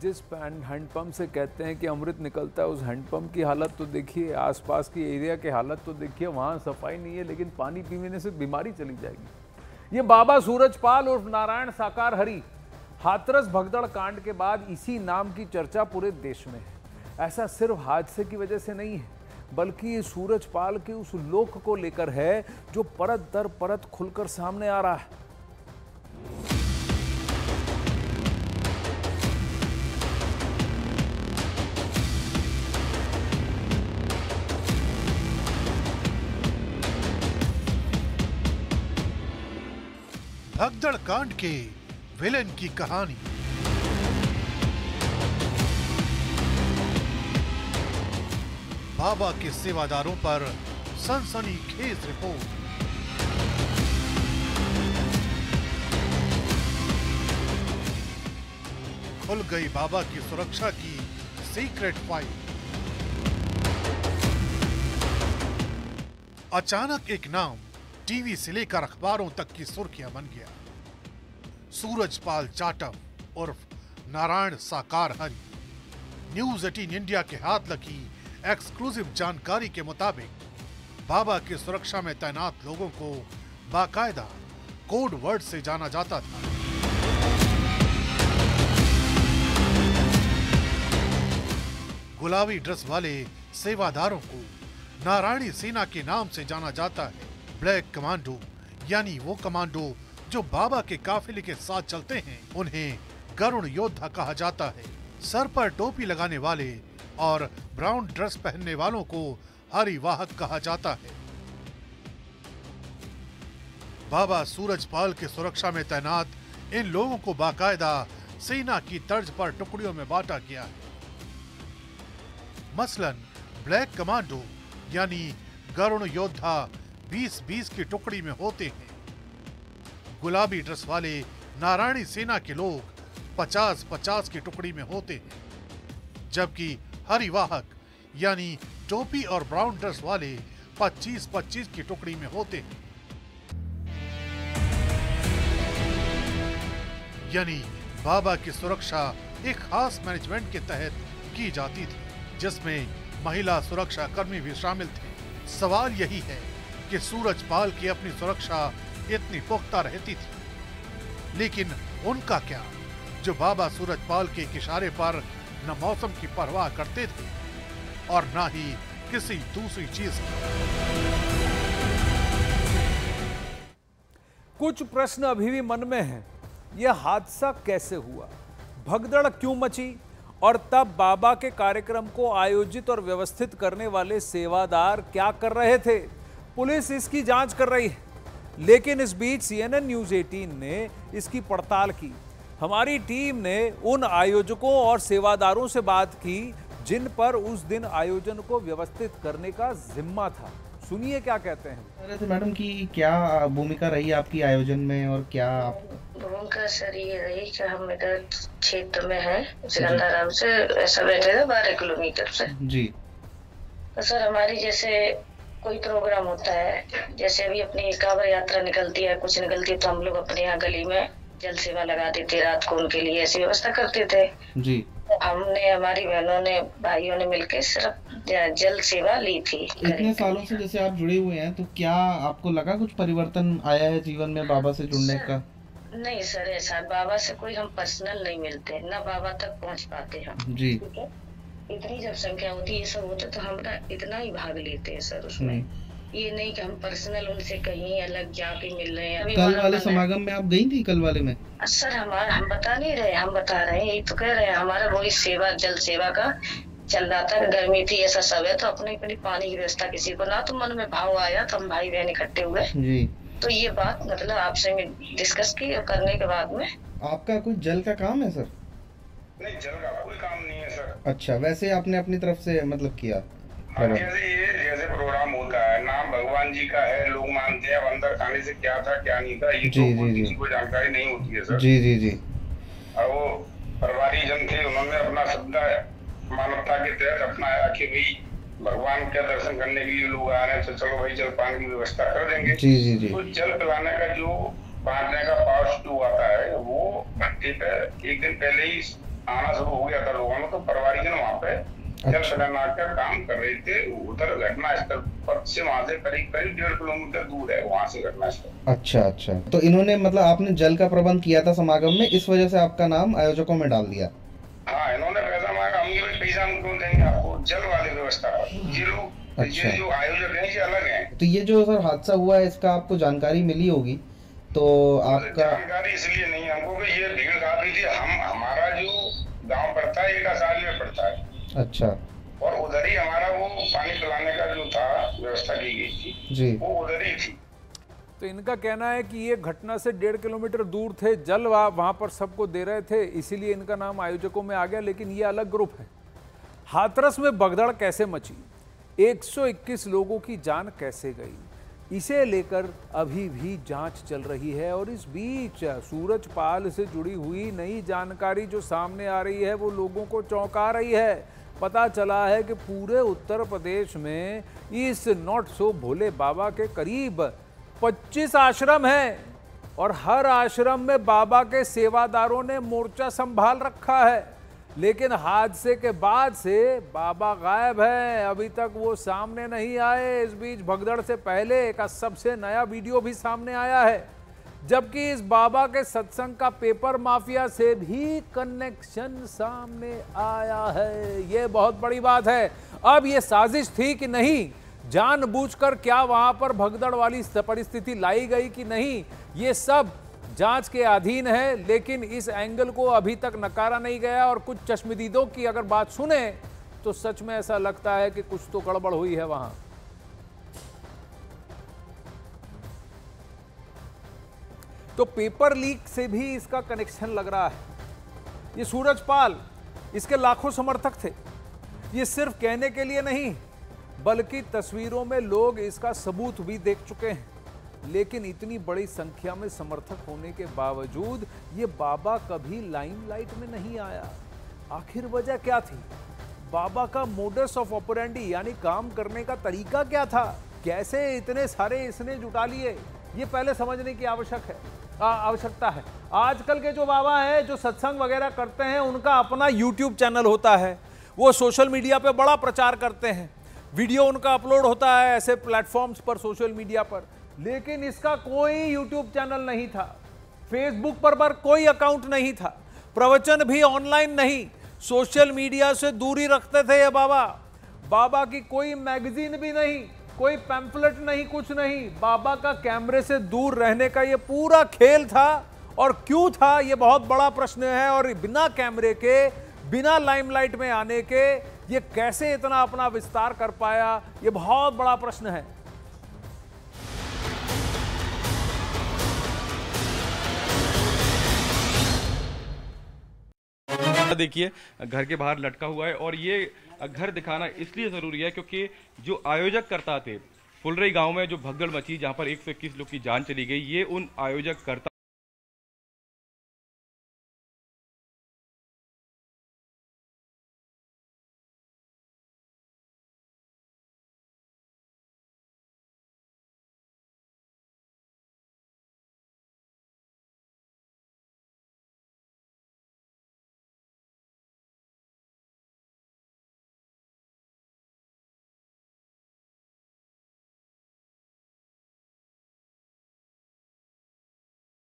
जिस हैंडपम्प से कहते हैं कि अमृत निकलता है, उस हैंडपम्प की हालत तो देखिए, आसपास की एरिया की हालत तो देखिए। वहाँ सफाई नहीं है, लेकिन पानी पीने से बीमारी चली जाएगी। ये बाबा सूरजपाल उर्फ नारायण साकार हरि हाथरस भगदड़ कांड के बाद इसी नाम की चर्चा पूरे देश में है। ऐसा सिर्फ हादसे की वजह से नहीं है, बल्कि ये सूरजपाल के उस लोक को लेकर है जो परत दर परत खुलकर सामने आ रहा है। भगदड़ कांड के विलेन की कहानी। बाबा के सेवादारों पर सनसनीखेज रिपोर्ट। खुल गई बाबा की सुरक्षा की सीक्रेट फाइल। अचानक एक नाम टीवी से लेकर अखबारों तक की सुर्खियां बन गया। सूरजपाल जाटव उर्फ नारायण साकार हरि। न्यूज 18 इंडिया के हाथ लगी एक्सक्लूसिव जानकारी के मुताबिक बाबा की सुरक्षा में तैनात लोगों को बाकायदा कोड वर्ड से जाना जाता था। गुलाबी ड्रेस वाले सेवादारों को नारायणी सेना के नाम से जाना जाता है। ब्लैक कमांडो यानी वो कमांडो जो बाबा के काफिले के साथ चलते हैं, उन्हें गरुड़ योद्धा कहा जाता है। सर पर टोपी लगाने वाले और ब्राउन ड्रेस पहनने वालों को हरिवाहक कहा जाता है। बाबा सूरजपाल की सुरक्षा में तैनात इन लोगों को बाकायदा सेना की तर्ज पर टुकड़ियों में बांटा गया है। मसलन ब्लैक कमांडो यानी गरुड़ योद्धा 20-20 की टुकड़ी में होते हैं। गुलाबी ड्रेस वाले नारायणी सेना के लोग 50-50 की टुकड़ी में होते हैं, जबकि हरिवाहक यानी टोपी और ब्राउन ड्रेस वाले 25-25 की टुकड़ी में होते हैं। यानी बाबा की सुरक्षा एक खास मैनेजमेंट के तहत की जाती थी, जिसमें महिला सुरक्षा कर्मी भी शामिल थे। सवाल यही है कि सूरजपाल की अपनी सुरक्षा इतनी पुख्ता रहती थी, लेकिन उनका क्या, जो बाबा सूरजपाल के इशारे पर न मौसम की परवाह करते थे और न ही किसी दूसरी चीज की। कुछ प्रश्न अभी भी मन में हैं। यह हादसा कैसे हुआ, भगदड़ क्यों मची, और तब बाबा के कार्यक्रम को आयोजित और व्यवस्थित करने वाले सेवादार क्या कर रहे थे? पुलिस इसकी जांच कर रही है, लेकिन इस बीच CNN न्यूज 18 ने इसकी पड़ताल की। हमारी टीम ने उन आयोजकों और सेवादारों से बात की जिन पर उस दिन आयोजन को व्यवस्थित करने का जिम्मा था। सुनिए क्या कहते हैं। मैडम की क्या भूमिका रही आपकी आयोजन में, और क्या भूमिका सर ये रही कि हम इधर क्षेत्र में है, सिकंदराबाद से ऐसा बैठे थे 12 किलोमीटर से जी। तो सर हमारी जैसे कोई प्रोग्राम होता है, जैसे अभी अपनी कांवड़ यात्रा निकलती है, कुछ निकलती है, तो हम लोग अपने यहाँ गली में जल सेवा लगा देते, रात को उनके लिए ऐसी व्यवस्था करते थे जी। हमने, हमारी बहनों ने, भाइयों ने मिलकर सिर्फ जल सेवा ली थी। इतने सालों से जैसे आप जुड़े हुए हैं, तो क्या आपको लगा कुछ परिवर्तन आया है जीवन में बाबा से जुड़ने का? नहीं सर, ऐसा बाबा से कोई हम पर्सनल नहीं मिलते, ना बाबा तक पहुंच पाते हम जी। इतनी जब संख्या होती है, ये सब होता तो हम इतना ही भाग लेते हैं सर उसमें। ये नहीं कि हम पर्सनल उनसे कहीं अलग जाके मिल रहे हैं। कल वाले समागम में आप गई थी? कल वाले में सर हम बता नहीं रहे, हम बता रहे हैं, यही तो कह रहे हैं, हमारा वही सेवा जल सेवा का चल रहा था। गर्मी थी, ऐसा सब है, तो अपनी अपनी पानी की व्यवस्था, किसी को ना तो मन में भाव आया, तो हम भाई बहन इकट्ठे हुए जी। तो ये बात मतलब आपसे डिस्कस की, करने के बाद में। आपका कुछ जल का काम है सर? नहीं, जल का कोई काम नहीं है सर। अच्छा, वैसे आपने अपनी तरफ से मतलब किया? जैसे प्रोग्राम होता है, नाम भगवान जी का है, लोग मानते हैं, अंदर खाने से क्या था क्या नहीं था, ये तो किसी को जानकारी नहीं होती है सर। जी जी जी। और वो परिवारी जन थे, उन्होंने अपना शब्द मानवता के तहत अपनाया कि भाई भगवान के दर्शन करने के लिए लोग आ रहे हैं, तो चलो भाई जल पानी की व्यवस्था कर देंगे। जी जी जी। तो जल पिलाने का जो बांटने का पाउच जो आता है, वो भट्टी पे एक दिन पहले ही आना शुरू हो गया था लोगों में, तो परिवारजन वहाँ पे जल संग्रहण का काम कर रहे थे। उधर घटना स्थल पर से वहाँ से करीब 1.5 किलोमीटर दूर है वहाँ से घटना स्थल। अच्छा अच्छा, तो इन्होंने मतलब आपने जल का प्रबंध किया था समागम में, इस वजह से आपका नाम आयोजकों में डाल दिया? हाँ, इन्होंने पैसा मांगा, हम ये पैसा हम क्यों देंगे आपको जल वाली व्यवस्था पर। ये लोग अच्छा। ये जो आयोजक हैं ये अलग हैं। तो ये जो सर हादसा हुआ है इसका आपको जानकारी मिली होगी, तो आपका? जानकारी इसलिए नहीं हमको कि ये भीड़ काफी थी। हमारा जो गांव पड़ता है 1 साल में पड़ता है। अच्छा। और उधर ही हमारा वो पानी पिलाने का जो था व्यवस्था की गई थी जी, वो उधर ही थी। तो इनका कहना है कि ये घटना से 1.5 किलोमीटर दूर थे, जल वहां पर सबको दे रहे थे, इसीलिए इनका नाम आयोजकों में आ गया। लेकिन ये अलग ग्रुप है। हाथरस में भगदड़ कैसे मची, 121 लोगों की जान कैसे गई, इसे लेकर अभी भी जांच चल रही है। और इस बीच सूरजपाल से जुड़ी हुई नई जानकारी जो सामने आ रही है वो लोगों को चौंका रही है। पता चला है कि पूरे उत्तर प्रदेश में इस नॉट सो भोले बाबा के करीब 25 आश्रम हैं और हर आश्रम में बाबा के सेवादारों ने मोर्चा संभाल रखा है। लेकिन हादसे के बाद से बाबा गायब हैं, अभी तक वो सामने नहीं आए। इस बीच भगदड़ से पहले एक सबसे नया वीडियो भी सामने आया है, जबकि इस बाबा के सत्संग का पेपर माफिया से भी कनेक्शन सामने आया है। ये बहुत बड़ी बात है। अब ये साजिश थी कि नहीं, जानबूझकर क्या वहां पर भगदड़ वाली परिस्थिति लाई गई कि नहीं, ये सब जांच के अधीन है। लेकिन इस एंगल को अभी तक नकारा नहीं गया और कुछ चश्मदीदों की अगर बात सुने तो सच में ऐसा लगता है कि कुछ तो गड़बड़ हुई है वहां। तो पेपर लीक से भी इसका कनेक्शन लग रहा है। ये सूरजपाल, इसके लाखों समर्थक थे। ये सिर्फ कहने के लिए नहीं बल्कि तस्वीरों में लोग इसका सबूत भी देख चुके हैं। लेकिन इतनी बड़ी संख्या में समर्थक होने के बावजूद ये बाबा कभी लाइमलाइट में नहीं आया। आखिर वजह क्या थी? बाबा का मोडस ऑफ ऑपरेंडी यानी काम करने का तरीका क्या था? कैसे इतने सारे इसने जुटा लिए? ये पहले समझने की आवश्यकता है। आजकल के जो बाबा हैं जो सत्संग वगैरह करते हैं उनका अपना यूट्यूब चैनल होता है, वो सोशल मीडिया पे बड़ा प्रचार करते हैं, वीडियो उनका अपलोड होता है ऐसे प्लेटफॉर्म्स पर, सोशल मीडिया पर। लेकिन इसका कोई यूट्यूब चैनल नहीं था, फेसबुक पर कोई अकाउंट नहीं था, प्रवचन भी ऑनलाइन नहीं, सोशल मीडिया से दूरी रखते थे ये बाबा। बाबा की कोई मैगजीन भी नहीं, कोई पैम्फलेट नहीं, कुछ नहीं। बाबा का कैमरे से दूर रहने का ये पूरा खेल था। और क्यों था ये बहुत बड़ा प्रश्न है। और बिना कैमरे के, बिना लाइमलाइट में आने के ये कैसे इतना अपना विस्तार कर पाया, ये बहुत बड़ा प्रश्न है। देखिए घर के बाहर लटका हुआ है और ये घर दिखाना इसलिए जरूरी है क्योंकि जो आयोजक करता थे फुलरई गांव में जो भगदड़ मची जहां पर 121 लोग की जान चली गई, ये उन आयोजक करता